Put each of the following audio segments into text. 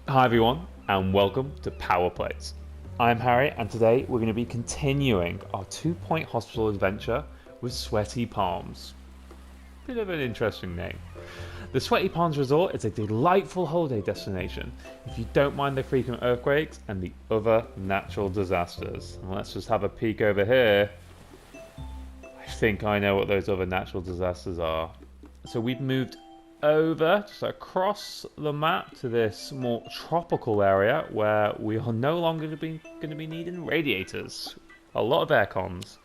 Hi everyone, and welcome to Power Plates. I'm Harry, and today we're going to be continuing our 2-point hospital adventure with Sweaty Palms. Bit of an interesting name. The Sweaty Palms Resort is a delightful holiday destination if you don't mind the frequent earthquakes and the other natural disasters. And let's just have a peek over here. I think I know what those other natural disasters are. So we've moved over, just across the map, to this more tropical area where we are no longer going to be needing radiators. A lot of air cons.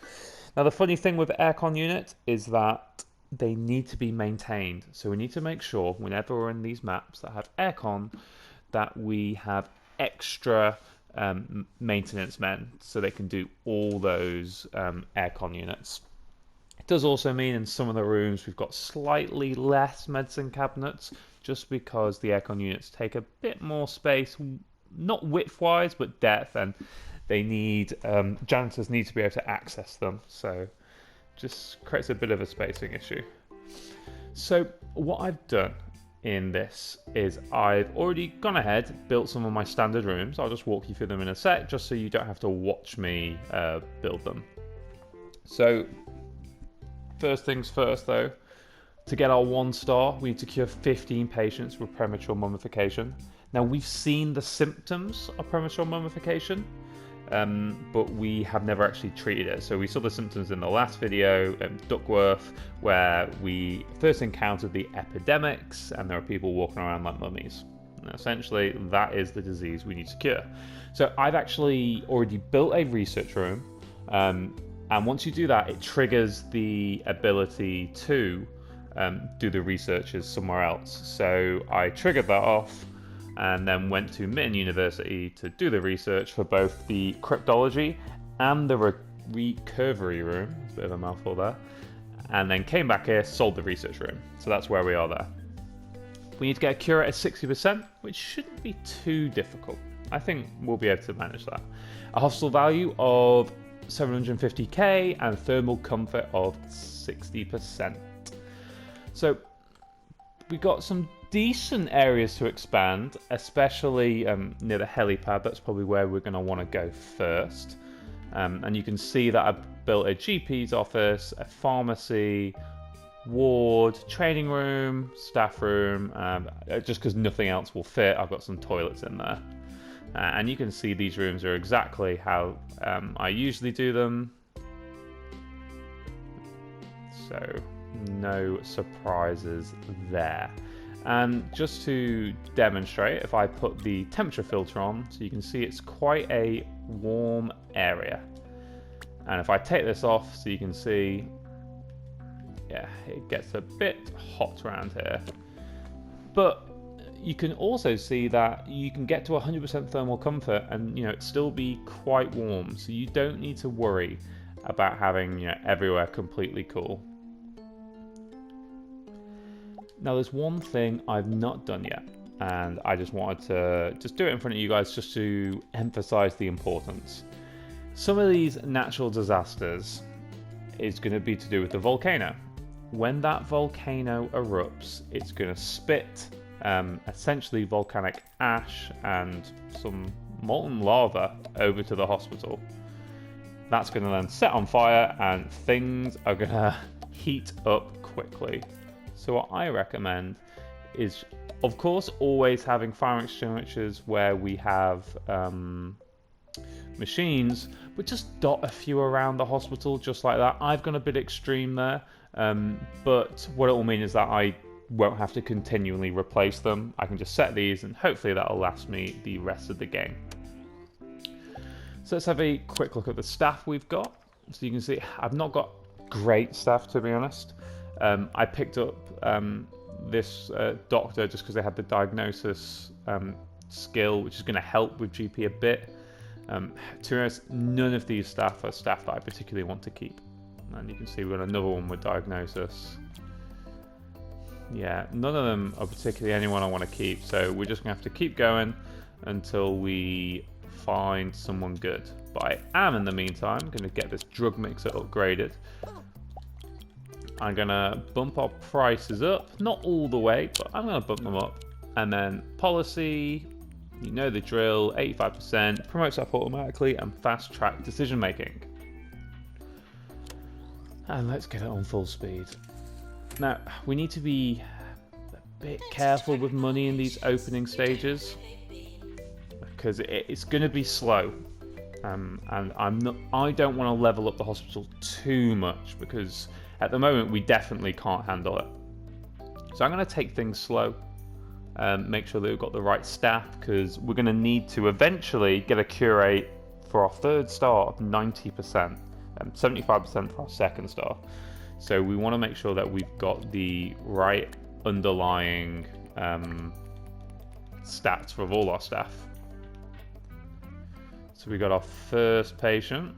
Now the funny thing with aircon units is that they need to be maintained. So we need to make sure whenever we're in these maps that have aircon that we have extra maintenance men so they can do all those aircon units. It does also mean in some of the rooms we've got slightly less medicine cabinets just because the aircon units take a bit more space, not width-wise but depth, and they need janitors need to be able to access them, so just creates a bit of a spacing issue. So what I've done in this is I've already gone ahead, built some of my standard rooms. I'll just walk you through them in a sec just so you don't have to watch me build them. So first things first, though, to get our 1 star, we need to cure 15 patients with premature mummification. Now, we've seen the symptoms of premature mummification, but we have never actually treated it. So we saw the symptoms in the last video, Duckworth, where we first encountered the epidemics, and there are people walking around like mummies. And essentially, that is the disease we need to cure. So I've actually already built a research room, and once you do that, it triggers the ability to do the researches somewhere else. So I triggered that off and then went to Mitten University to do the research for both the cryptology and the recovery room. It's a bit of a mouthful there. And then came back here, sold the research room. So that's where we are there. We need to get a cure rate of 60%, which shouldn't be too difficult. I think we'll be able to manage that. A hospital value of 750k and thermal comfort of 60%. So we got some decent areas to expand, especially near the helipad. That's probably where we're going to want to go first. And you can see that I've built a GP's office, a pharmacy, ward, training room, staff room. Just because nothing else will fit, I've got some toilets in there. And you can see these rooms are exactly how I usually do them. So no surprises there. And just to demonstrate, if I put the temperature filter on, so you can see it's quite a warm area. And if I take this off, so you can see, yeah, it gets a bit hot around here. But you can also see that you can get to 100% thermal comfort and it still be quite warm, so you don't need to worry about having everywhere completely cool. Now there's one thing I've not done yet, and I just wanted to just do it in front of you guys just to emphasize the importance. Some of these natural disasters is going to be to do with the volcano. When that volcano erupts, it's going to spit essentially volcanic ash and some molten lava over to the hospital. That's going to then set on fire and things are going to heat up quickly. So what I recommend is, of course, always having fire extinguishers where we have machines, but just dot a few around the hospital just like that. I've gone a bit extreme there, but what it will mean is that I won't have to continually replace them. I can just set these and hopefully that'll last me the rest of the game. So let's have a quick look at the staff we've got. So you can see I've not got great staff, to be honest. I picked up this doctor just because they had the diagnosis skill, which is going to help with GP a bit. To be honest, none of these staff are staff that I particularly want to keep. And you can see we've got another one with diagnosis. Yeah, none of them are particularly anyone I want to keep, so we're just going to have to keep going until we find someone good. But I am, in the meantime, going to get this drug mixer upgraded. I'm going to bump our prices up, not all the way, but I'm going to bump them up. And then policy, You know the drill, 85%, promotes up automatically, and fast track decision making. And let's get it on full speed. Now, we need to be a bit careful with money in these opening stages, because it's going to be slow. And I don't want to level up the hospital too much, because at the moment we definitely can't handle it. So I'm going to take things slow. Make sure that we've got the right staff, because we're going to need to eventually get a cure rate for our third star of 90% and 75% for our second star. So we want to make sure that we've got the right underlying stats for all our staff. So we got our first patient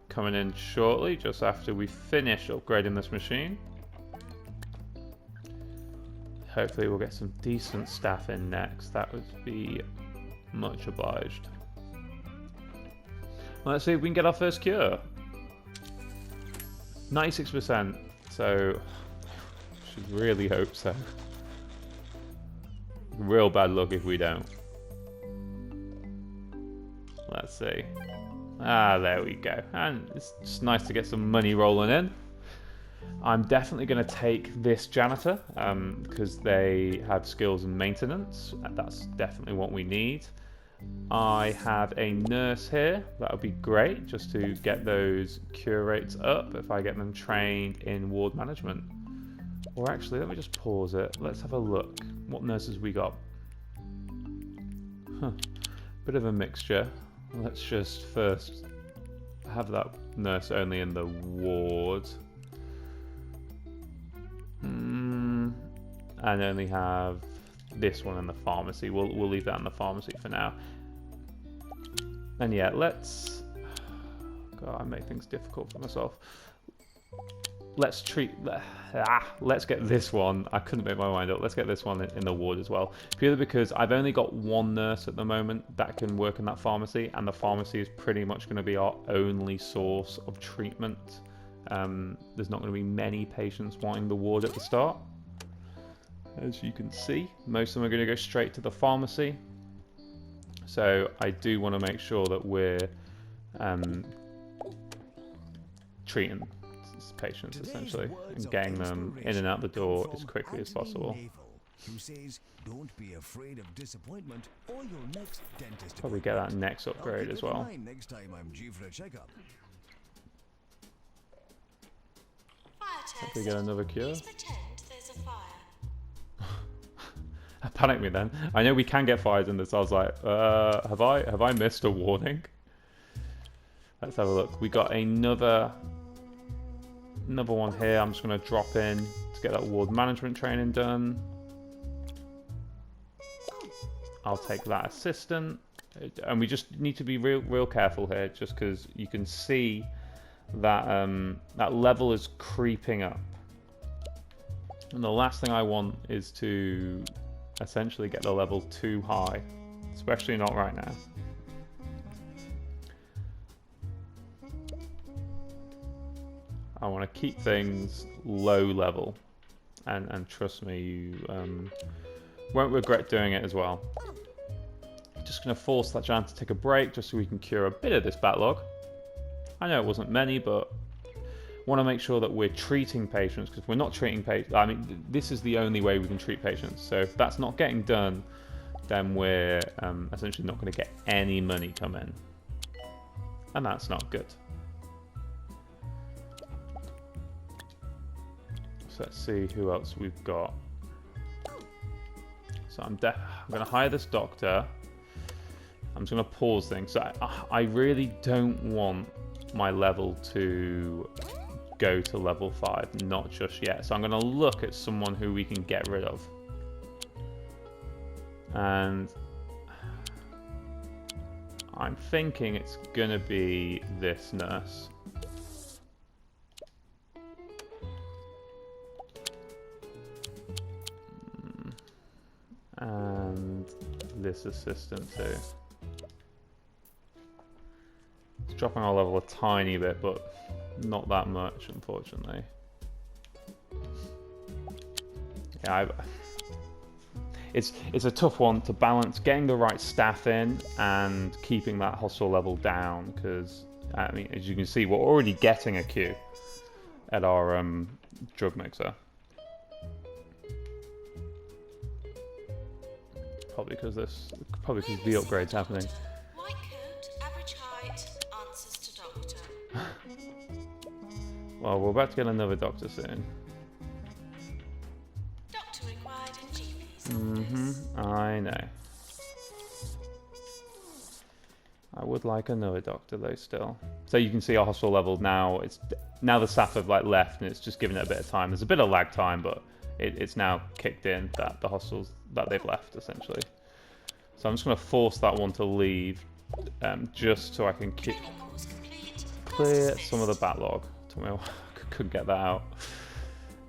coming in shortly, just after we finish upgrading this machine. Hopefully we'll get some decent staff in next. That would be much obliged. Let's see if we can get our first cure. 96%, so should really hope so. Real bad luck if we don't. Let's see. Ah, there we go. And it's just nice to get some money rolling in. I'm definitely going to take this janitor because they have skills in maintenance. That's definitely what we need. I have a nurse here. That would be great just to get those cure rates up if I get them trained in ward management. Or actually, let me just pause it. Let's have a look. What nurses we got? Bit of a mixture. Let's just first have that nurse only in the ward. And only have this one in the pharmacy. We'll leave that in the pharmacy for now. And yeah, let's... God, I make things difficult for myself. Let's get this one. I couldn't make my mind up. Let's get this one in the ward as well. Purely because I've only got one nurse at the moment that can work in that pharmacy, and the pharmacy is pretty much going to be our only source of treatment. There's not going to be many patients wanting the ward at the start. As you can see, most of them are going to go straight to the pharmacy. So I do want to make sure that we're treating patients essentially and getting them in and out the door as quickly as possible. Who says, don't be afraid of disappointment or your next dentist Probably get that next upgrade as well. Next time I'm due for a checkup. Hopefully get another cure. Panic me then. I know we can get fires in this. I was like, have I missed a warning? Let's have a look. We got another one here. I'm just going to drop in to get that ward management training done. I'll take that assistant, and we just need to be real careful here, just because you can see that that level is creeping up, and the last thing I want is to essentially get the level too high, especially not right now. I want to keep things low level, and trust me, you won't regret doing it as well. Just going to force that janitor to take a break just so we can cure a bit of this backlog. I know it wasn't many, but want to make sure that we're treating patients, because if we're not treating patients, I mean, this is the only way we can treat patients. So if that's not getting done, then we're essentially not going to get any money come in, and that's not good. So let's see who else we've got. So I'm going to hire this doctor. I'm just going to pause things. So I really don't want my level to go to level 5, not just yet. So I'm going to look at someone who we can get rid of. And I'm thinking it's going to be this nurse. And this assistant too. It's dropping our level a tiny bit, but not that much, unfortunately. it's a tough one to balance getting the right staff in and keeping that hospital level down, because I mean, as you can see, we're already getting a queue at our drug mixer. Probably because the upgrade's happening. White coat, average height, answers to doctor. Well, we're about to get another doctor soon. Doctor required in GP's office. I know. I would like another doctor though still. So you can see our hospital level now. Now the staff have like left, and it's just giving it a bit of time. There's a bit of lag time, but it's now kicked in that the hospitals that they've left essentially. So I'm just going to force that one to leave, just so I can clear some of the backlog. Tell me I couldn't get that out.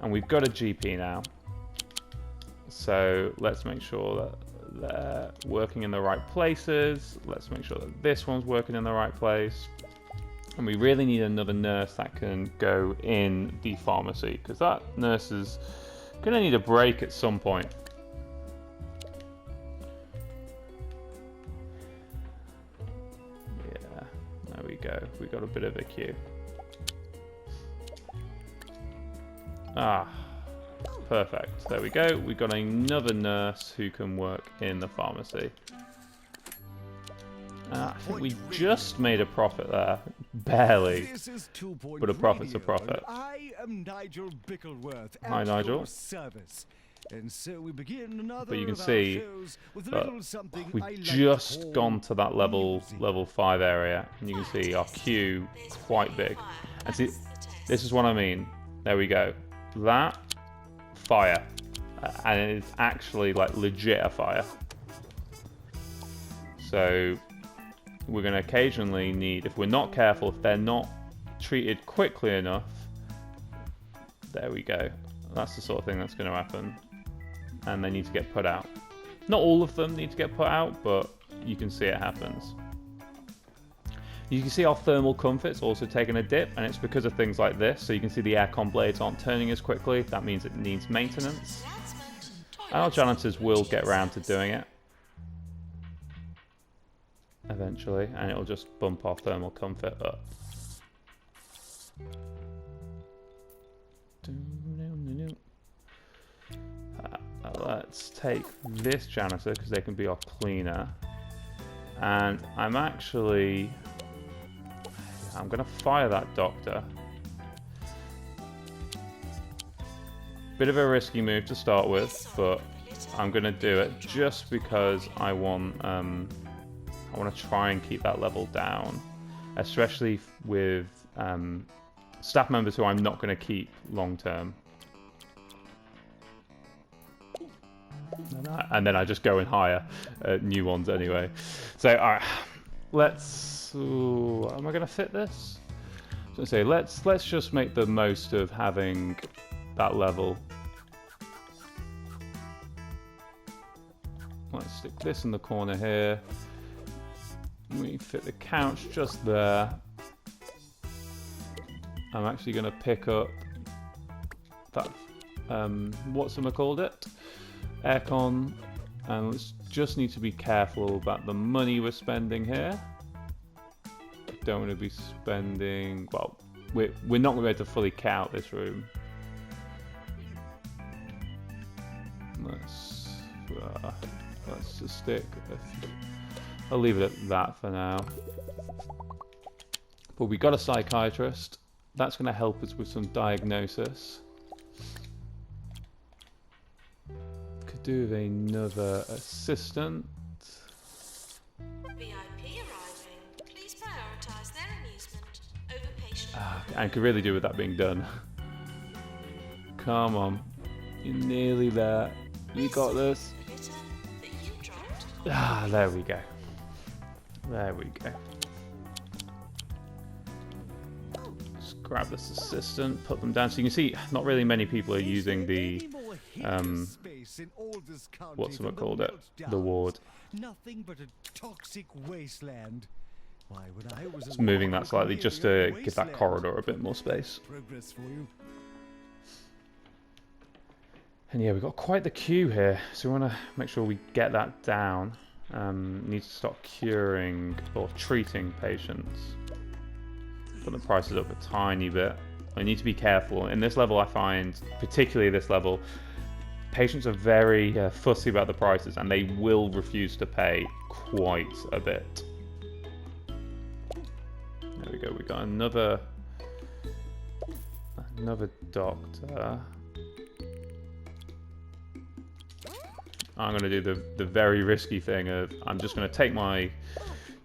And we've got a GP now. So let's make sure that they're working in the right places. Let's make sure that this one's working in the right place. And we really need another nurse that can go in the pharmacy, because that nurse is going to need a break at some point. Yeah, there we go. We got a bit of a queue. Ah, perfect. There we go. We got another nurse who can work in the pharmacy. I think we just made a profit there. Barely. But a profit's a profit. I am Nigel Bickleworth. Hi, Nigel. Service. And so we begin another But you can of our see shows with a little something I we've like to just call gone to that level music. 5 area, and you can see our queue quite big. And see, this is what I mean. There we go. That fire, and it's actually like legit a fire. So we're going to occasionally need, if we're not careful, if they're not treated quickly enough, there we go. That's the sort of thing that's going to happen. And they need to get put out. Not all of them need to get put out, but you can see it happens. You can see our thermal comfort's also taking a dip, and it's because of things like this. So you can see the aircon blades aren't turning as quickly. That means it needs maintenance. Our janitors will get around to doing it eventually, and it'll just bump our thermal comfort up. Let's take this janitor because they can be our cleaner, and I'm going to fire that doctor. Bit of a risky move to start with, but I'm going to do it just because I want to try and keep that level down, especially with staff members who I'm not going to keep long term. And then I just go and hire new ones anyway. So, alright, let's. Ooh, am I going to fit this? So say let's just make the most of having that level. Let's stick this in the corner here. We fit the couch just there. I'm actually going to pick up that called it? Aircon, and let's just need to be careful about the money we're spending here. Don't want to be spending, well, we're not going to be able to fully cut out this room. Let's just stick I'll leave it at that for now. But we got a psychiatrist. That's going to help us with some diagnosis. Could do with another assistant. VIP arriving. Please prioritise their amusement over patient. And could really do with that being done. Come on. You're nearly there. You got this. Litter that you dropped. There we go. There we go. Just grab this assistant, put them down. So you can see, not really many people are using the, the ward. Nothing but a toxic wasteland. Why, when I was Just moving that slightly just to give that corridor a bit more space. Progress for you. And yeah, we've got quite the queue here, so we want to make sure we get that down. Need to start curing or treating patients. Put the prices up a tiny bit. I need to be careful. In this level, I find, particularly this level, patients are very fussy about the prices, and they will refuse to pay quite a bit. There we go. We got another doctor. I'm going to do the very risky thing of I'm just going to take my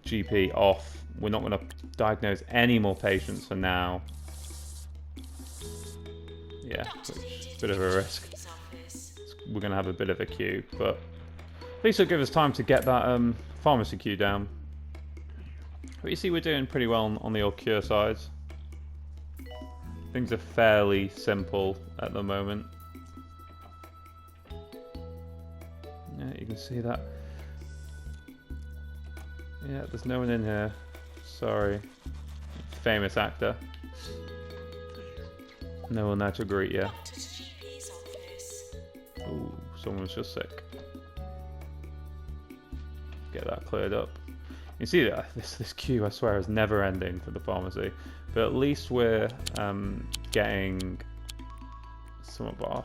GP off. We're not going to diagnose any more patients for now. Yeah, which, bit of a risk. We're going to have a bit of a queue, but at least it'll give us time to get that pharmacy queue down. But you see we're doing pretty well on the old cure side. Things are fairly simple at the moment. Yeah, you can see that. Yeah, there's no one in here. Sorry. Famous actor. No one there to greet you. Ooh, someone's just sick. Get that cleared up. You see that this queue, I swear, is never ending for the pharmacy. But at least we're getting some of our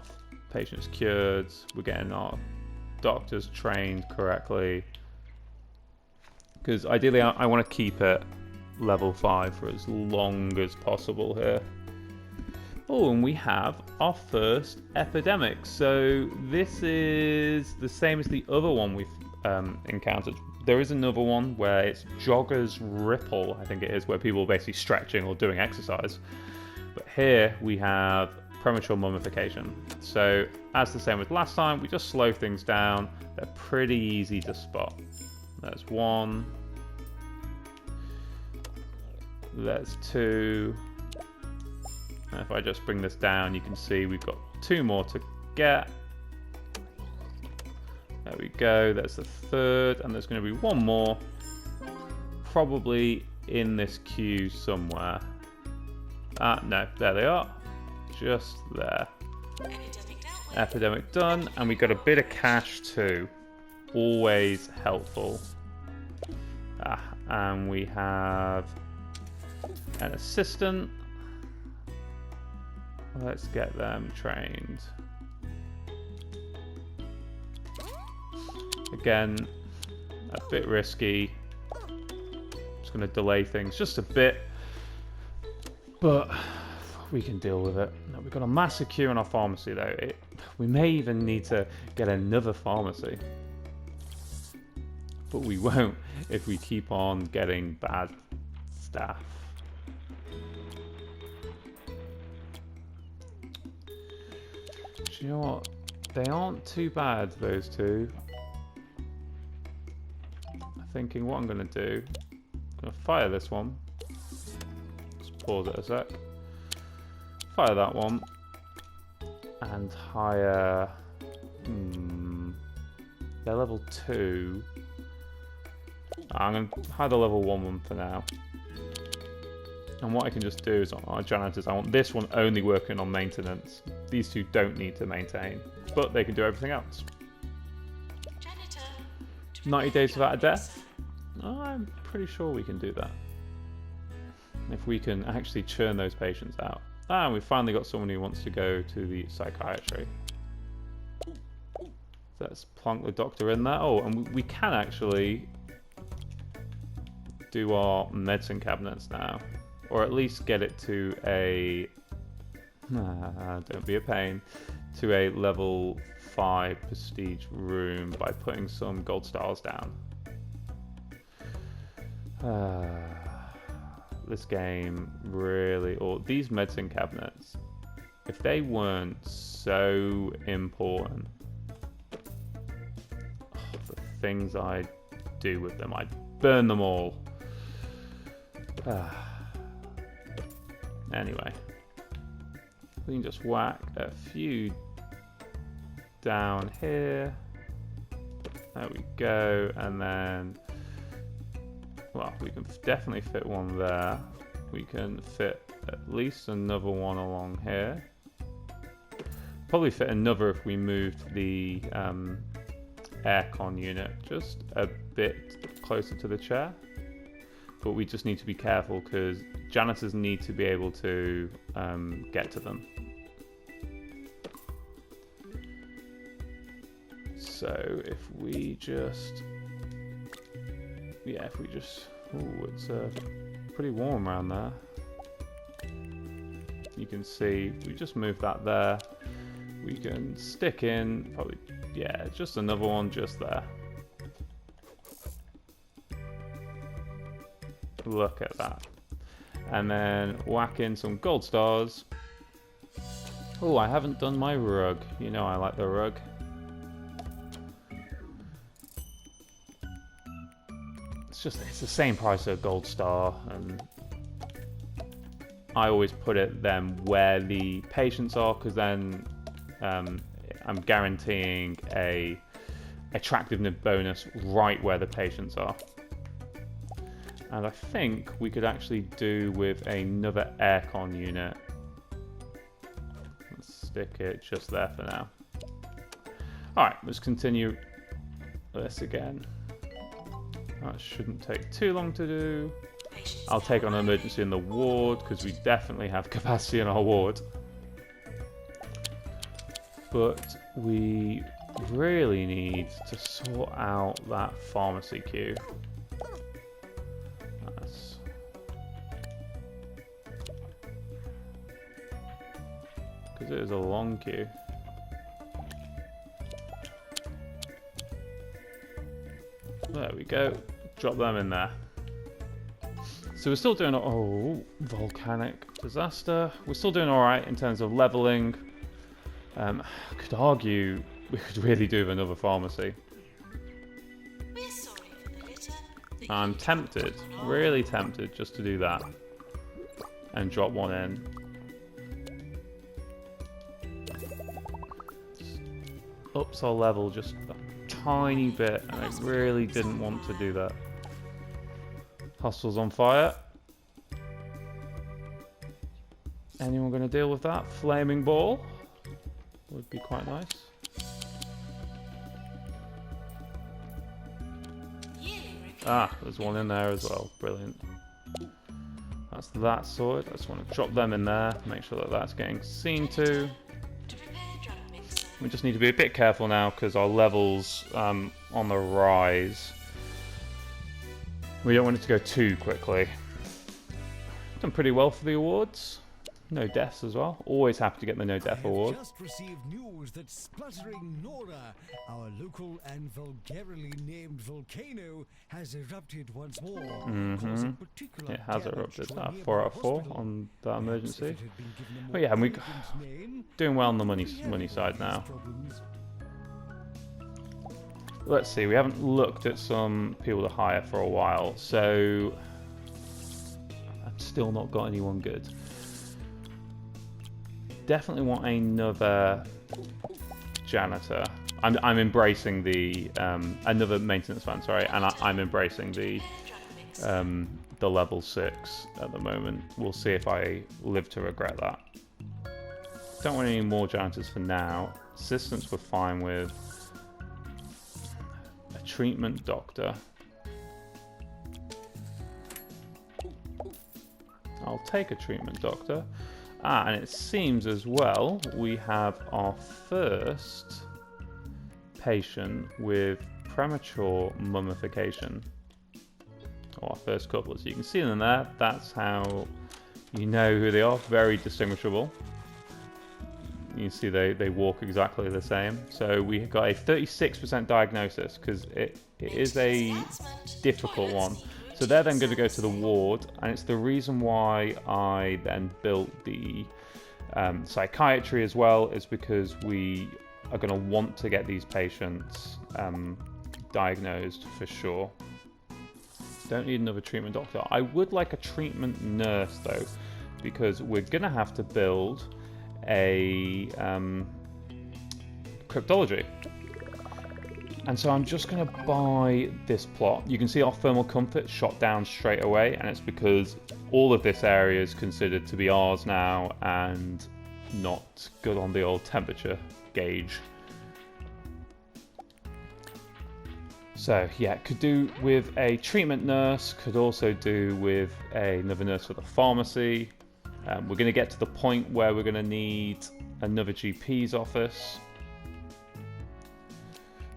patients cured. We're getting our doctors trained correctly. Because ideally, I want to keep it level 5 for as long as possible here. Oh, and we have our first epidemic. So this is the same as the other one we've encountered. There is another one where it's Jogger's Ripple, I think it is, where people are basically stretching or doing exercise. But here we have Premature Mummification. So as the same as last time, we just slow things down. They're pretty easy to spot. There's one. There's two. And if I just bring this down, you can see we've got 2 more to get. There we go, there's the third, and there's going to be 1 more, probably in this queue somewhere. No, there they are, just there. Epidemic done, and we got a bit of cash too, always helpful. And we have an assistant. Let's get them trained. Again, a bit risky. Just going to delay things just a bit, but we can deal with it. We've got a massive queue in our pharmacy though. We may even need to get another pharmacy, but we won't if we keep on getting bad staff. Do you know what? They aren't too bad, those two. Thinking what I'm going to do. I'm going to fire this one. Just pause it a sec. Fire that one. And hire... they're level 2. I'm going to hire the level 1 one for now. And what I can just do is on our janitors, I want this one only working on maintenance. These two don't need to maintain, but they can do everything else. 90 days without a death? Oh, I'm pretty sure we can do that. If we can actually churn those patients out. And we've finally got someone who wants to go to the psychiatry. Let's plonk the doctor in there. Oh, and we can actually do our medicine cabinets now. Or at least get it to a... don't be a pain. To a level 5 prestige room by putting some gold stars down. This game really, or these medicine cabinets, if they weren't so important, the things I'd do with them, I'd burn them all. Anyway, we can just whack a few down here. There we go, and then, well, we can definitely fit one there. We can fit at least another one along here. Probably fit another if we moved the aircon unit just a bit closer to the chair. But we just need to be careful because janitors need to be able to get to them. So if we just, oh, it's pretty warm around there. You can see, we just move that there. We can stick in, probably, yeah, just another one just there. Look at that. And then whack in some gold stars. Oh, I haven't done my rug. You know I like the rug. It's the same price as a gold star, and I always put it then where the patients are, because then I'm guaranteeing a attractiveness bonus right where the patients are. And I think we could actually do with another aircon unit. Let's stick it just there for now. Alright, let's continue this again. That shouldn't take too long to do. I'll take on an emergency in the ward, because we definitely have capacity in our ward. But we really need to sort out that pharmacy queue. Because it is a long queue. There we go. Drop them in there. So we're still doing... Oh, volcanic disaster. We're still doing alright in terms of leveling. I could argue we could really do with another pharmacy. We're sorry for the litter. I'm tempted, really tempted, just to do that. And drop one in. Ups our level just a tiny bit, and I really didn't want to do that. Hostels on fire. Anyone going to deal with that? Flaming ball would be quite nice. Ah, there's one in there as well. Brilliant. That's that sorted. I just want to drop them in there. Make sure that that's getting seen to. We just need to be a bit careful now because our levels on the rise. We don't want it to go too quickly. Done pretty well for the awards. No deaths as well. Always happy to get the no death award. Just received news that spluttering Nora, our local and vulgarly named volcano, has erupted once more. Causing particular It has damage erupted. to a nearby 4 out of 4 hospital. on that emergency. If it had been given a Oh more yeah, and we elegant name, doing well on the money we hadn't side these now. problems. Let's see. We haven't looked at some people to hire for a while, so I've still not got anyone good. Definitely want another janitor. I'm embracing the another maintenance man. Sorry, and I'm embracing the level 6 at the moment. We'll see if I live to regret that. Don't want any more janitors for now. Assistants we're fine with. A treatment doctor. I'll take a treatment doctor. Ah, and it seems as well we have our first patient with premature mummification. Or our first couple. So you can see them there. That's how you know who they are. Very distinguishable. You can see they walk exactly the same. So we got a 36% diagnosis because it is a difficult one. So they're then going to go to the ward, and it's the reason why I then built the psychiatry as well, is because we are going to want to get these patients diagnosed for sure. Don't need another treatment doctor. I would like a treatment nurse though, because we're going to have to build a cryptology. And so I'm just going to buy this plot. You can see our thermal comfort shot down straight away, and it's because all of this area is considered to be ours now, and not good on the old temperature gauge. So yeah, could do with a treatment nurse, could also do with another nurse for the pharmacy. We're going to get to the point where we're going to need another GP's office.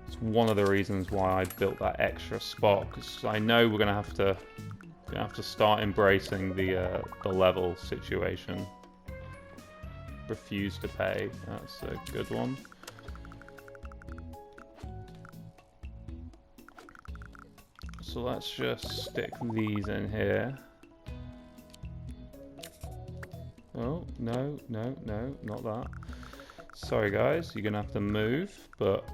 It's one of the reasons why I built that extra spot, because I know we're going to have to start embracing the level situation. Refuse to pay. That's a good one. So let's just stick these in here. Oh, no, no, no, not that. Sorry guys, you're gonna have to move, but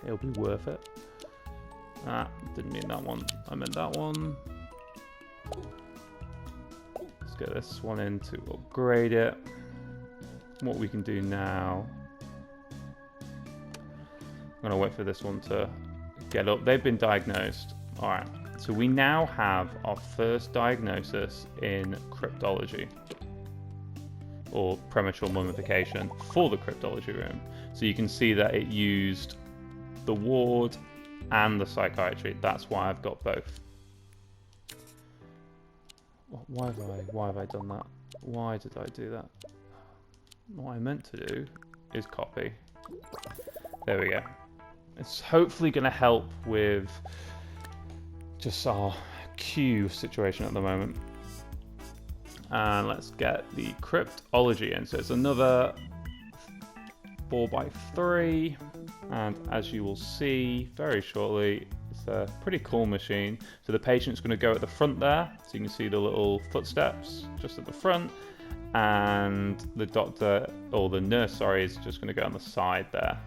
it'll be worth it. Ah, didn't mean that one. I meant that one. Let's get this one in to upgrade it. What we can do now, I'm gonna wait for this one to get up. They've been diagnosed. Alright, so we now have our first diagnosis in cryptology, or premature mummification, for the cryptology room. So you can see that it used the ward and the psychiatry. That's why I've got both. Why have I done that? Why did I do that? What I meant to do is copy. There we go. It's hopefully going to help with just our queue situation at the moment. And let's get the cryptology in. So it's another 4x3. And as you will see very shortly, it's a pretty cool machine. So the patient's going to go at the front there. So you can see the little footsteps just at the front. And the doctor, or the nurse, sorry, is just going to go on the side there.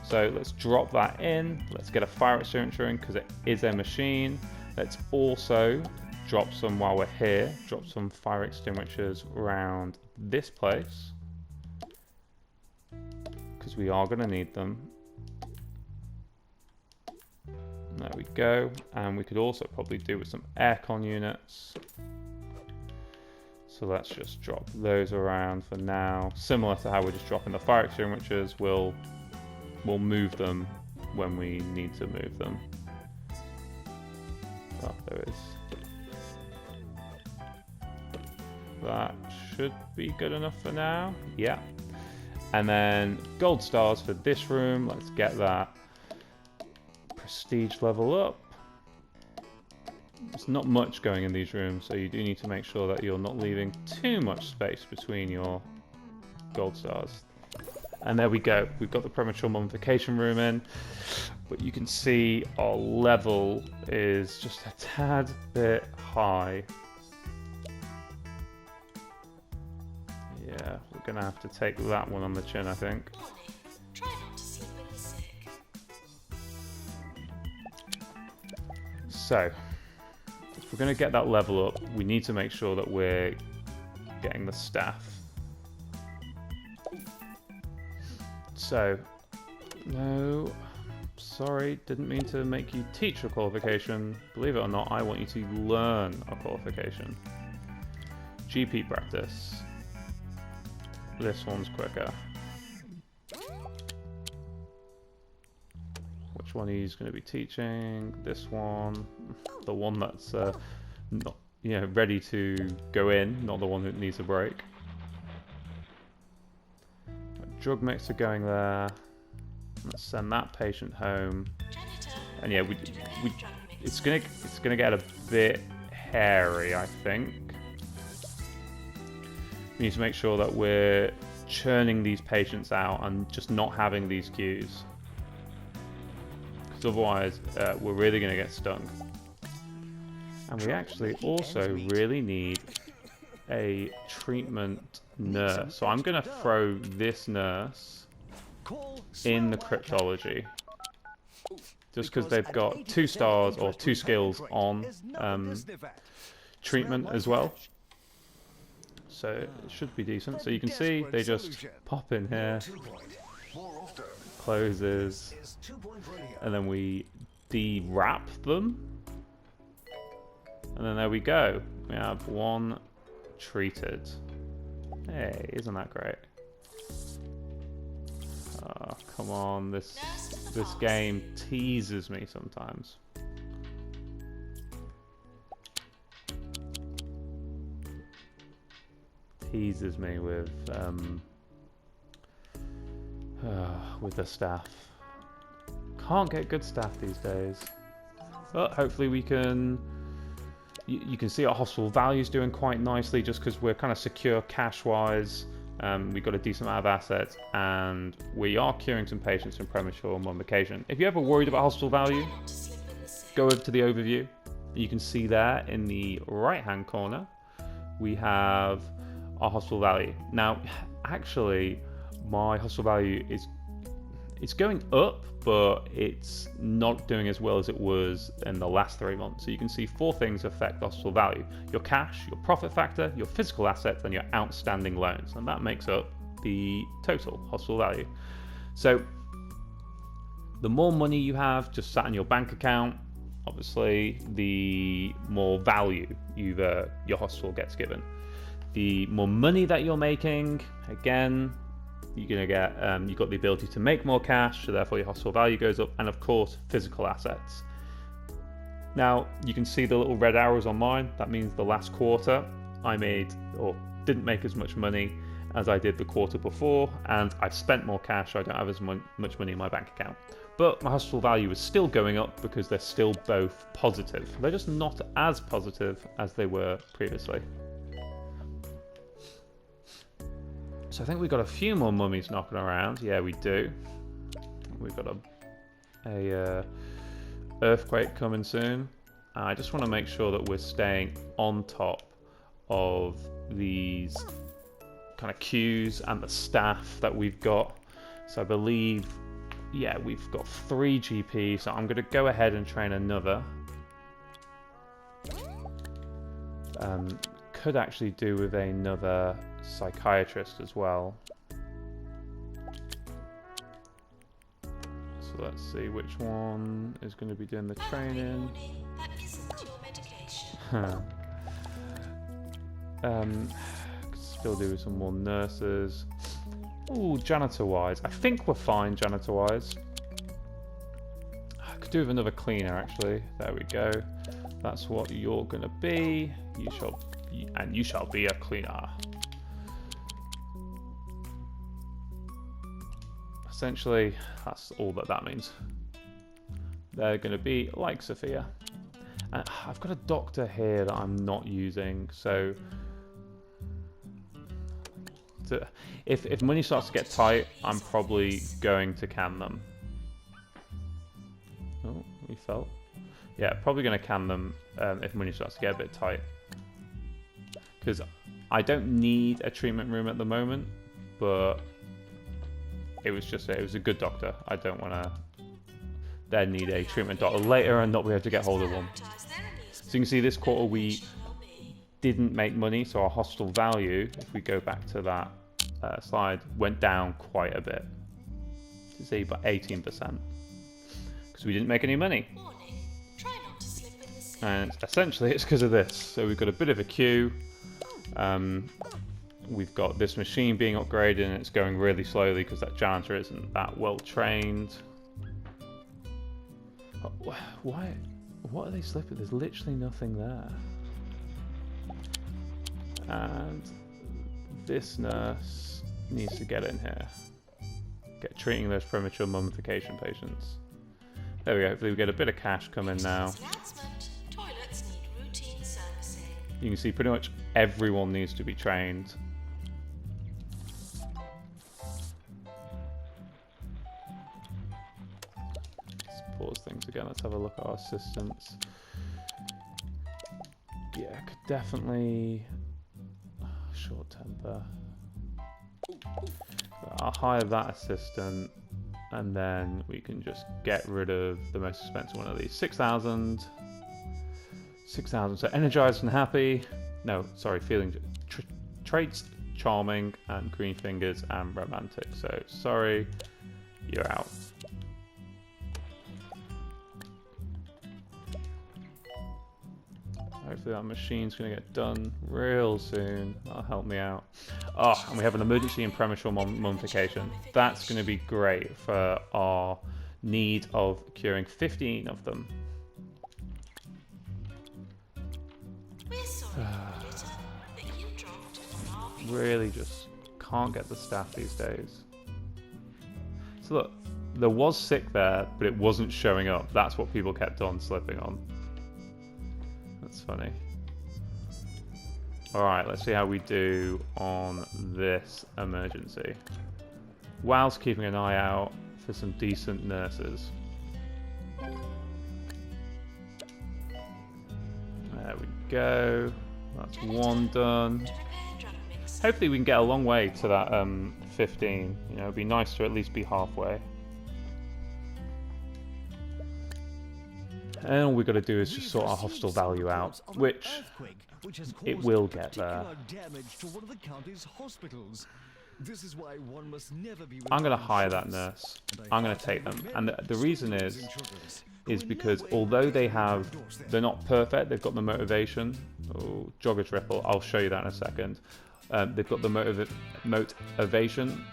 So let's drop that in. Let's get a fire extinguisher in because it is a machine. Let's also drop some, while we're here, drop some fire extinguishers around this place, because we are going to need them. There we go. And we could also probably do with some aircon units. So let's just drop those around for now. Similar to how we're just dropping the fire extinguishers, we'll move them when we need to move them. Oh, there is. That should be good enough for now. Yeah. And then gold stars for this room. Let's get that prestige level up. There's not much going in these rooms, so you do need to make sure that you're not leaving too much space between your gold stars. And there we go. We've got the premature mummification room in, but you can see our level is just a tad bit high. Yeah, we're gonna have to take that one on the chin, I think. Warning. Try not to sleep when you're sick. So, if we're gonna get that level up, we need to make sure that we're getting the staff. So, no, sorry, didn't mean to make you teach a qualification. Believe it or not, I want you to learn a qualification. GP practice. This one's quicker. Which one he's going to be teaching? This one. The one that's not, ready to go in, not the one that needs a break. Drug mixer going there. Let's send that patient home. Janitor, And yeah, it's gonna get a bit hairy, I think. We need to make sure that we're churning these patients out and just not having these queues, because otherwise we're really gonna get stung. And we actually also really need a treatment nurse. So I'm going to throw this nurse in the cryptology, just because they've got 2 stars or 2 skills on treatment as well. So it should be decent. So you can see they just pop in here, closes, and then we de-wrap them. And then there we go. We have 1 treated. Hey, isn't that great? Oh, come on, this game teases me sometimes. Teases me with the staff. Can't get good staff these days. But hopefully we can... You can see our hospital value's doing quite nicely just because we're kind of secure cash-wise. We've got a decent amount of assets, and we are curing some patients from premature mummification. If you're ever worried about hospital value, go over to the overview. You can see there in the right-hand corner, we have our hospital value. Now, actually, my hospital value it's going up, but it's not doing as well as it was in the last 3 months. So you can see 4 things affect hospital value: your cash, your profit factor, your physical assets, and your outstanding loans. And that makes up the total hospital value. So the more money you have just sat in your bank account, obviously, the more value your hospital gets given. The more money that you're making, again, you're gonna get you've got the ability to make more cash, so therefore your hospital value goes up, and of course physical assets. Now you can see the little red arrows on mine. That means the last quarter I made or didn't make as much money as I did the quarter before, and I've spent more cash, so I don't have as much money in my bank account. But my hospital value is still going up because they're still both positive. They're just not as positive as they were previously. So I think we've got a few more mummies knocking around. Yeah, we do. We've got a earthquake coming soon. I just want to make sure that we're staying on top of these kind of queues and the staff that we've got. So I believe, yeah, we've got 3 GPs. So I'm going to go ahead and train another. Could actually do with another psychiatrist as well. So let's see which one is going to be doing the training. That isn't your medication. Could still do with some more nurses. Ooh, janitor wise. I think we're fine janitor wise. I could do with another cleaner actually. There we go. That's what you're going to be. You shall be a cleaner. Essentially, that's all that means. They're going to be like Sophia. I've got a doctor here that I'm not using, so if money starts to get tight, I'm probably going to can them. Oh, we fell. Yeah, probably going to can them if money starts to get a bit tight. Because I don't need a treatment room at the moment, but it was a good doctor. I don't want to then need a treatment doctor later and not be able to get hold of one. So you can see this quarter we didn't make money, so our hospital value, if we go back to that slide, went down quite a bit. You see, by 18%. Because we didn't make any money. And essentially it's because of this. So we've got a bit of a queue. We've got this machine being upgraded and it's going really slowly because that janitor isn't that well trained. Oh, why? What are they slipping? There's literally nothing there. And this nurse needs to get in here. Get treating those premature mummification patients. There we go. Hopefully we get a bit of cash coming now. Toilets need routine servicing. You can see pretty much everyone needs to be trained. Let's pause things again. Let's have a look at our assistants. Yeah, could definitely... short temper. I'll hire that assistant and then we can just get rid of the most expensive one of these. 6,000. 6,000. So energized and happy. No, sorry, feeling traits, charming, and green fingers, and romantic. So sorry, you're out. Hopefully that machine's going to get done real soon. That'll help me out. Oh, and we have an emergency and premature mummification. That's going to be great for our need of curing 15 of them. We're sorry, Editor, but you dropped our Really just can't get the staff these days. So look, there was sick there, but it wasn't showing up. That's what people kept on slipping on. That's funny. Alright, let's see how we do on this emergency. Whilst keeping an eye out for some decent nurses. There we go. That's one done. Hopefully we can get a long way to that 15. You know, it'd be nice to at least be halfway. And all we've got to do is just sort our hostile value out, which it will get there. I'm going to hire that nurse. I'm going to take them. And the reason is because although they're not perfect, they've got the motivation. Oh, Jogger's Ripple, I'll show you that in a second. They've got the motivation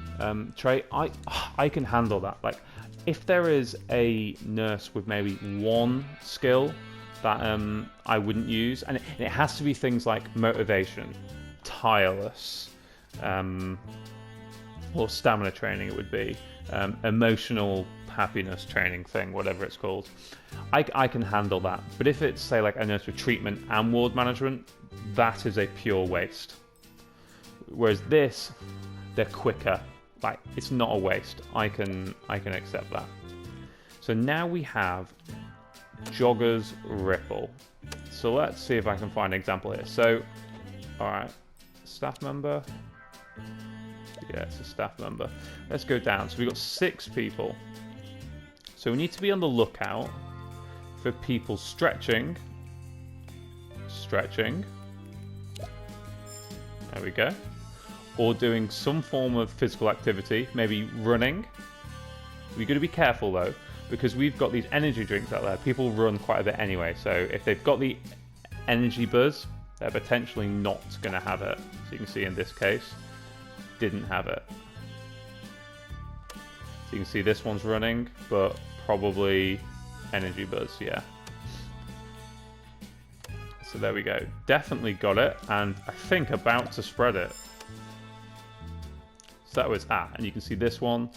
trait. I can handle that. Like, if there is a nurse with maybe one skill that I wouldn't use, and it has to be things like motivation, tireless, or stamina training, it would be emotional happiness training thing, whatever it's called. I can handle that. But if it's, say, like a nurse with treatment and ward management, that is a pure waste. Whereas this, they're quicker. Like, it's not a waste. I can accept that. So now we have Jogger's Ripple. So let's see if I can find an example here. So, alright, staff member. Yeah, it's a staff member. Let's go down. So we've got 6 people. So we need to be on the lookout for people stretching. There we go. Or doing some form of physical activity, maybe running. We've got to be careful though, because we've got these energy drinks out there. People run quite a bit anyway, so if they've got the energy buzz, they're potentially not going to have it. So you can see in this case, didn't have it. So you can see this one's running, but probably energy buzz, yeah. So there we go. Definitely got it, and I think about to spread it. So that was and you can see this one,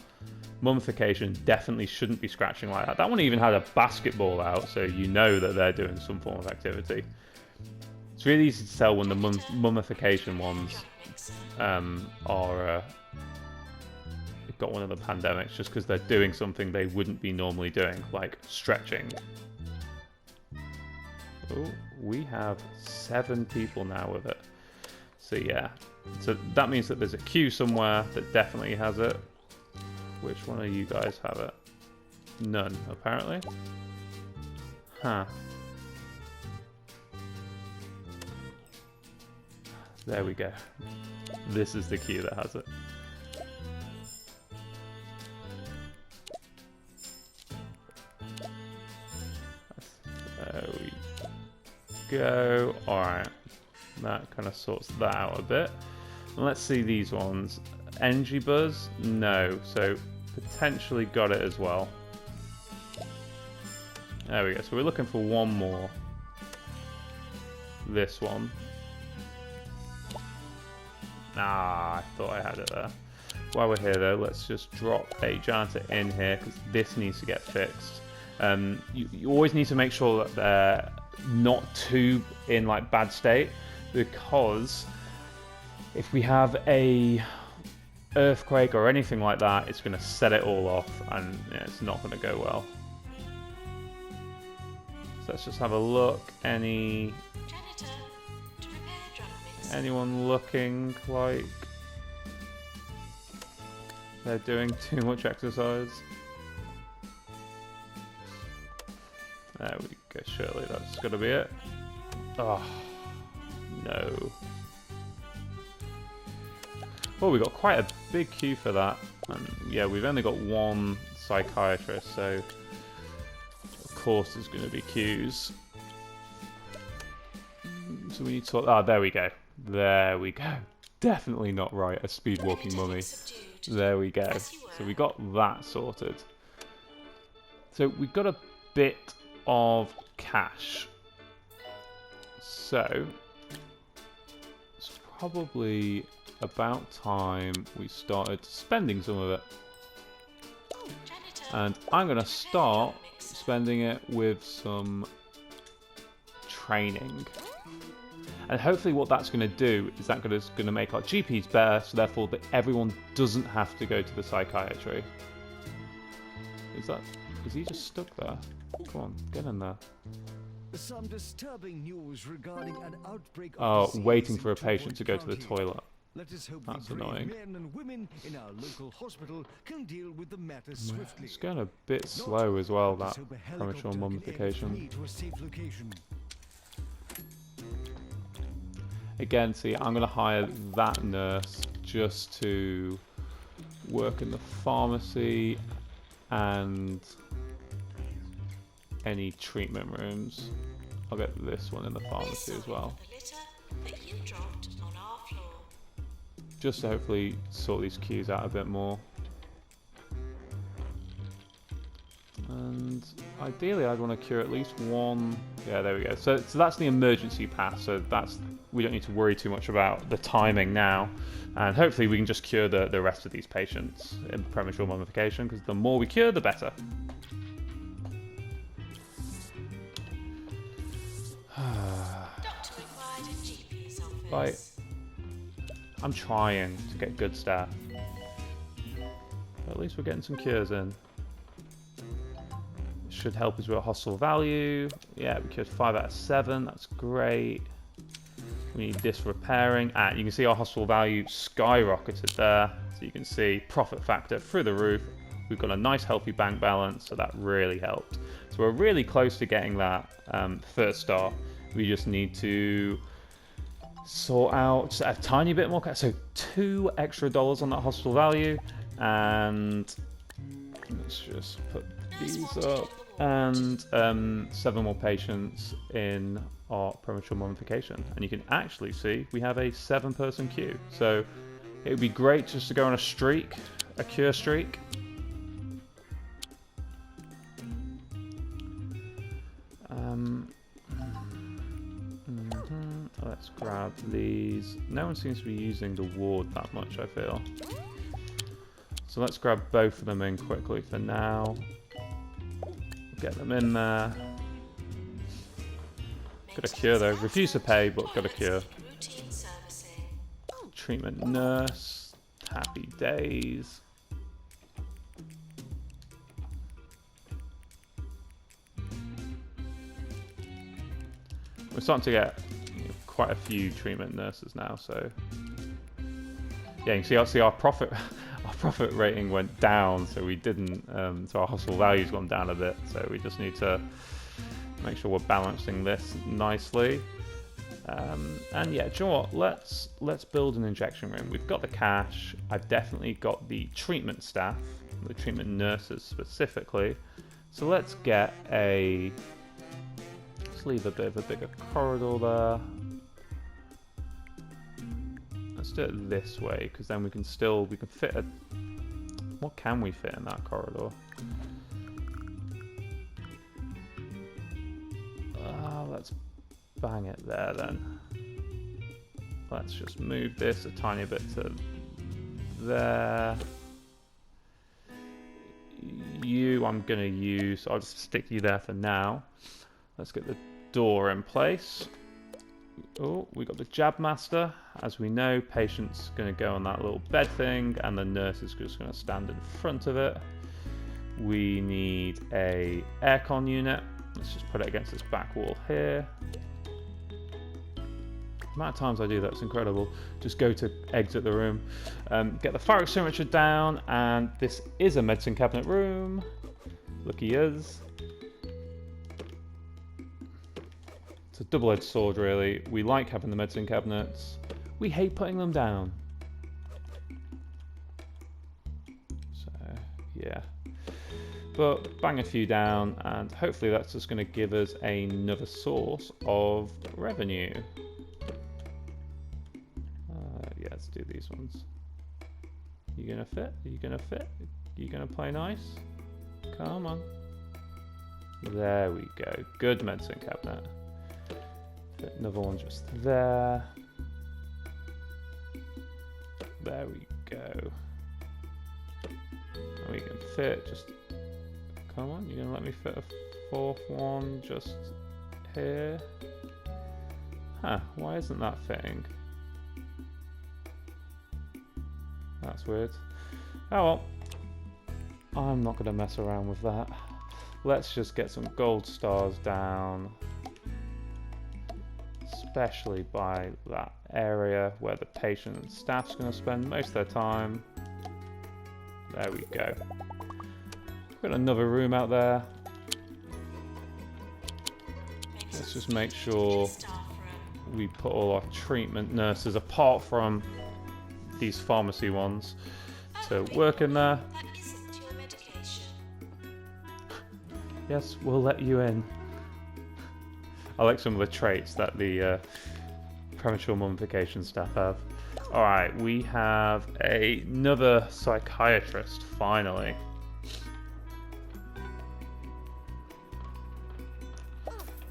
mummification, definitely shouldn't be scratching like that. That one even had a basketball out, so you know that they're doing some form of activity. It's really easy to tell when the mummification ones are got one of the pandemics, just because they're doing something they wouldn't be normally doing, like stretching. Oh, we have 7 people now with it. So yeah, so that means that there's a queue somewhere that definitely has it. Which one of you guys have it? None, apparently. Huh. There we go. This is the queue that has it. There we go. Alright. That kind of sorts that out a bit. And let's see these ones. Energy buzz? No. So potentially got it as well. There we go. So we're looking for one more. This one. I thought I had it there. While we're here though, let's just drop a janitor in here, because this needs to get fixed. You always need to make sure that they're not too in like bad state, because if we have a earthquake or anything like that, it's going to set it all off, and yeah, it's not going to go well. So let's just have a look. Anyone looking like they're doing too much exercise? There we go, surely that's got to be it. Oh, no. Well, we got quite a big queue for that. And yeah, we've only got one psychiatrist, so of course there's going to be queues. So we need to... Ah, there we go. There we go. Definitely not right. A speed walking mummy. There we go. So we got that sorted. So we've got a bit of cash. So it's probably about time we started spending some of it. And I'm going to start spending it with some training. And hopefully what that's going to do is that going to make our GPs better, so therefore that everyone doesn't have to go to the psychiatry. Is he just stuck there? Come on, get in there. Some disturbing news regarding an outbreak of Oh, waiting for a patient to go to the toilet. Let us hope That's the brave annoying. men and women in our local hospital can deal with the matter swiftly. It's going a bit slow as well, that So the premature helicopter can mummification. aim to a safe location. Again, see, I'm going to hire that nurse just to work in the pharmacy and any treatment rooms. I'll get this one in the pharmacy as well. Just to hopefully sort these queues out a bit more. And ideally I'd want to cure at least one. Yeah, there we go. So that's the emergency pass. So we don't need to worry too much about the timing now. And hopefully we can just cure the rest of these patients in premature mummification, because the more we cure, the better. Like, I'm trying to get good staff. But at least we're getting some cures in. Should help us with our hostile value. Yeah, we cured 5 out of 7. That's great. We need this repairing. And you can see our hostile value skyrocketed there. So you can see profit factor through the roof. We've got a nice healthy bank balance, so that really helped. So we're really close to getting that first star. We just need to sort out just a tiny bit more. So $2 extra on that hostile value. And let's just put these up. And 7 more patients in our premature mummification. And you can actually see we have a 7-person queue. So it would be great just to go on a streak, a cure streak. Let's grab these. No one seems to be using the ward that much, I feel. So let's grab both of them in quickly for now. Get them in there. Got a cure though. Refuse to pay, but got a cure. Treatment nurse. Happy days. We're starting to get quite a few treatment nurses now, so yeah, you can see our profit rating went down, so we didn't. So our hostile value's gone down a bit. So we just need to make sure we're balancing this nicely. And yeah, do you know what? Let's build an injection room. We've got the cash. I've definitely got the treatment staff, the treatment nurses specifically. So let's get a. Let's leave a bit of a bigger corridor there. Let's do it this way, because then we can fit a... What can we fit in that corridor? Let's bang it there then. Let's just move this a tiny bit to there. You I'm going to use, I'll just stick you there for now. Let's get the door in place. Oh, we got the jab master. As we know, patient's going to go on that little bed thing, and the nurse is just going to stand in front of it. We need a aircon unit. Let's just put it against this back wall here. The amount of times I do that's incredible. Just go to exit the room. Get the fire extinguisher down, and this is a medicine cabinet room. Looky us. It's a double-edged sword, really. We like having the medicine cabinets. We hate putting them down. So, yeah. But bang a few down, and hopefully that's just going to give us another source of revenue. Yeah, let's do these ones. You gonna fit? Are you gonna fit? You gonna play nice? Come on. There we go. Good medicine cabinet. Fit another one just there. There we go. And we can fit just... Come on, you're gonna let me fit a fourth one just here? Huh, why isn't that fitting? That's weird. Oh well. I'm not gonna mess around with that. Let's just get some gold stars down. Especially by that area where the patient and staff's gonna spend most of their time. There we go. Got another room out there. Let's just make sure we put all our treatment nurses, apart from these pharmacy ones, to work in there. That isn't your medication. Yes, we'll let you in. I like some of the traits that the Premature Mummification staff have. Alright, we have another psychiatrist, finally.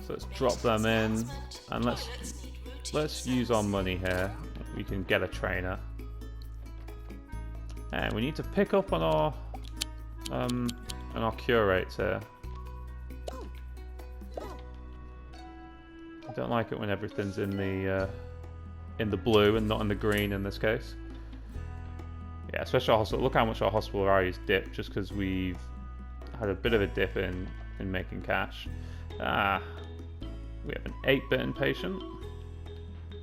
So let's drop them in, and let's use our money here. We can get a trainer. And we need to pick up on our cure rates here. I don't like it when everything's in the blue and not in the green in this case. Yeah, especially our hospital. Look how much our hospital values dipped just because we've had a bit of a dip in making cash. We have an 8-bitten patient.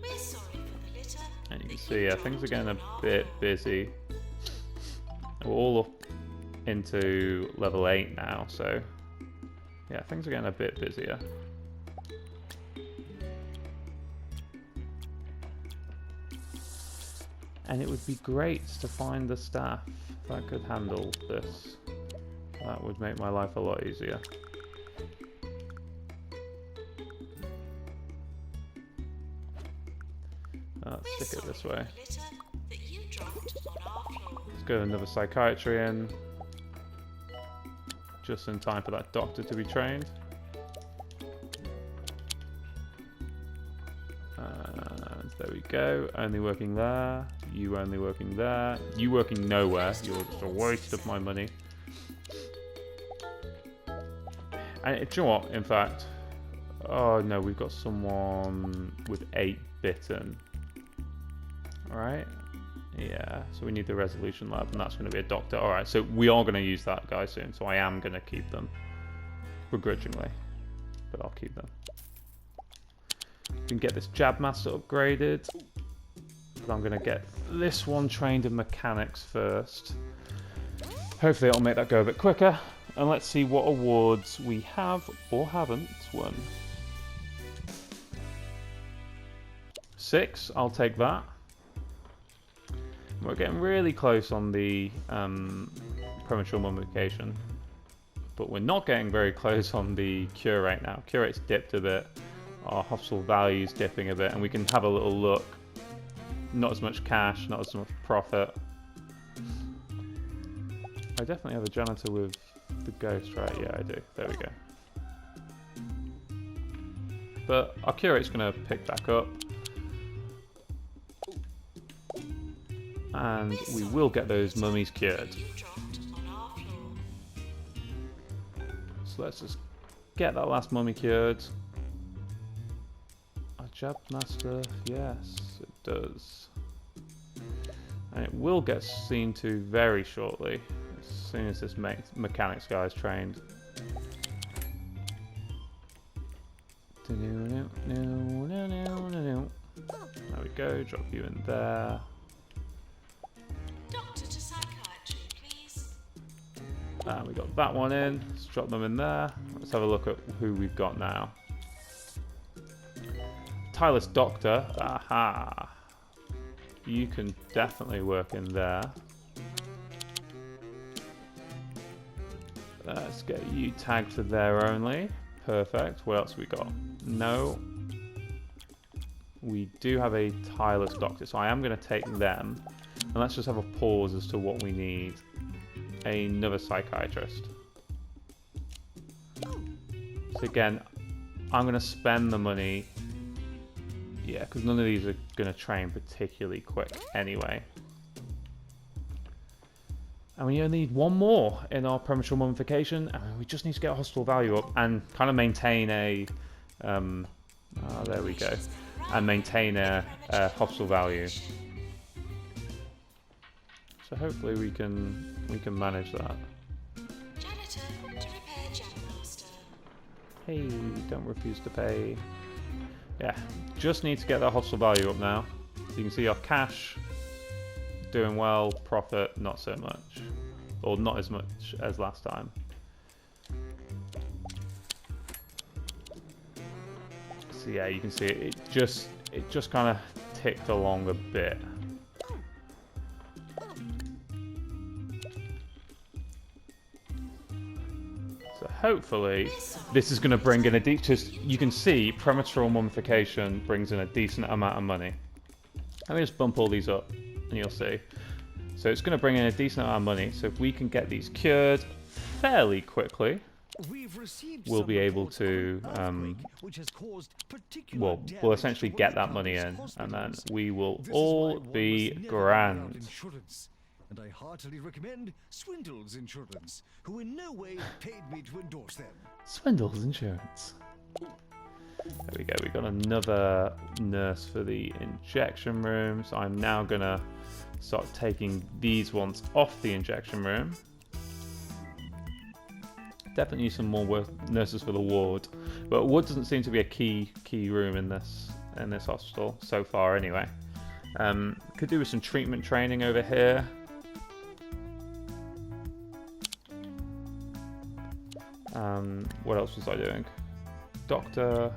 We're sorry for the litter. And you can see, yeah, things are getting a bit busy. We're all up into level 8 now, so yeah, things are getting a bit busier. And it would be great to find the staff that could handle this. That would make my life a lot easier. Let's stick it this way. Let's go another psychiatry in. Just in time for that doctor to be trained. And there we go. Only working there. You only working there. You working nowhere. You're just a waste of my money. And do you know what? In fact, oh no, we've got someone with 8 bitten. Alright. Yeah, so we need the resolution lab, and that's going to be a doctor. Alright, so we are going to use that guy soon, so I am going to keep them. Begrudgingly. But I'll keep them. We can get this jab master upgraded. But I'm going to get this one trained in mechanics first. Hopefully it'll make that go a bit quicker. And let's see what awards we have or haven't won. 6, I'll take that. We're getting really close on the Premature Mummification. But we're not getting very close on the cure rate now. Cure rate's dipped a bit. Our hospital value's dipping a bit. And we can have a little look. Not as much cash, not as much profit. I definitely have a janitor with the ghost, right? Yeah, I do. There we go. But our cure rate's going to pick back up. And we will get those mummies cured. So let's just get that last mummy cured. Our jab master, yes, it does. And it will get seen to very shortly, as soon as this mechanics guy is trained. There we go, drop you in there. And we got that one in. Let's drop them in there. Let's have a look at who we've got now. Tireless Doctor. Aha. You can definitely work in there. Let's get you tagged for there only. Perfect. What else we got? No. we do have a tireless doctor, so I am going to take them. And let's just have a pause as to what we need. Another psychiatrist. So again, I'm going to spend the money. Yeah, because none of these are going to train particularly quick anyway. And we only need one more in our Premature Mummification. And we just need to get a hospital value up and kind of maintain a... there we go. And maintain a hospital value. So hopefully we can manage that. Janitor to repair Janimaster. Hey, don't refuse to pay. Yeah, just need to get that hospital value up now. So you can see our cash doing well, profit not so much, or not as much as last time. So yeah, you can see it just kind of ticked along a bit. So hopefully this is going to bring in you can see Premature Mummification brings in a decent amount of money. Let me just bump all these up and you'll see. So it's going to bring in a decent amount of money. So if we can get these cured fairly quickly, we'll be able to, we'll essentially get that money in, and then we will all be grand. And I heartily recommend Swindle's Insurance, who in no way paid me to endorse them. Swindle's Insurance. There we go, we got another nurse for the injection room, so I'm now gonna start taking these ones off the injection room. Definitely need some more nurses for the ward, but ward doesn't seem to be a key room in this hospital so far anyway. Could do with some treatment training over here. What else was I doing? Doctor.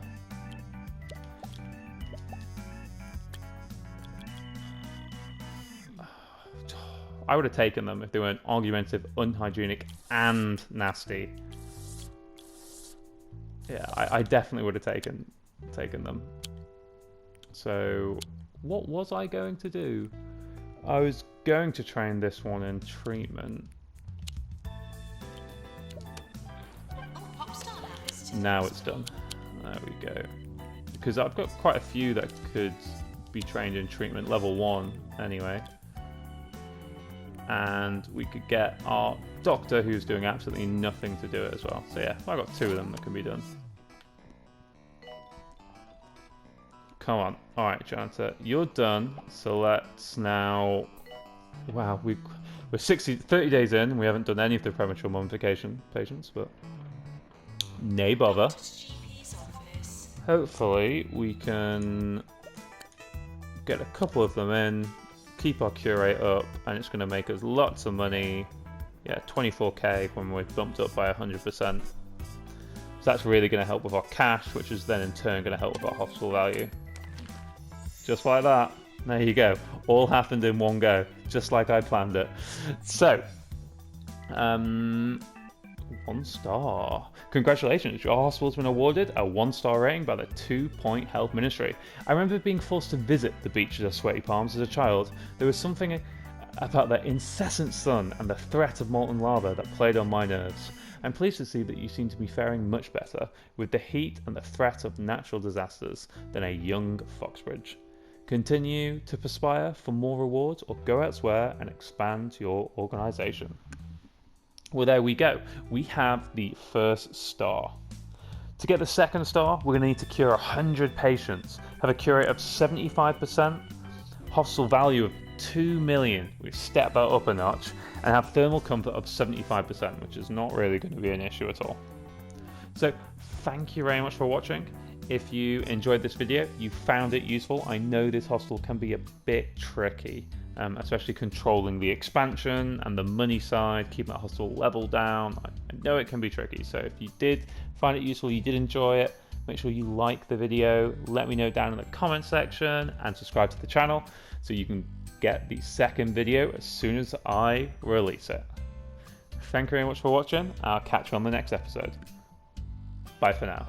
I would have taken them if they weren't argumentative, unhygienic, and nasty. Yeah, I definitely would have taken them. So, what was I going to do? I was going to train this one in treatment. Now it's done. There we go. Because I've got quite a few that could be trained in treatment level 1 anyway. And we could get our doctor who's doing absolutely nothing to do it as well. So yeah, I've got 2 of them that can be done. Come on. Alright, Janitor, you're done. So let's now... Wow, we're 30 days in. We haven't done any of the premature mummification patients, but... Nay bother. Hopefully we can get a couple of them in, keep our cure rate up, and it's going to make us lots of money. Yeah, 24k when we're bumped up by 100%. So that's really going to help with our cash, which is then in turn going to help with our hospital value. Just like that. There you go. All happened in one go, just like I planned it. So, 1 star. Congratulations, your hospital's been awarded a 1-star rating by the 2 Point Health Ministry. I remember being forced to visit the beaches of Sweaty Palms as a child. There was something about the incessant sun and the threat of molten lava that played on my nerves. I'm pleased to see that you seem to be faring much better with the heat and the threat of natural disasters than a young Foxbridge. Continue to perspire for more rewards or go elsewhere and expand your organisation. Well, there we go. We have the 1st star. To get the 2nd star, we're going to need to cure 100 patients, have a cure rate of 75%, hospital value of 2 million. We've stepped that up a notch, and have thermal comfort of 75%, which is not really going to be an issue at all. So, thank you very much for watching. If you enjoyed this video, you found it useful, I know this hospital can be a bit tricky. Especially controlling the expansion and the money side, keeping that hospital level down. I know it can be tricky, so if you did find it useful, you did enjoy it, make sure you like the video, let me know down in the comment section, and subscribe to the channel so you can get the 2nd video as soon as I release it. Thank you very much for watching. I'll catch you on the next episode. Bye for now.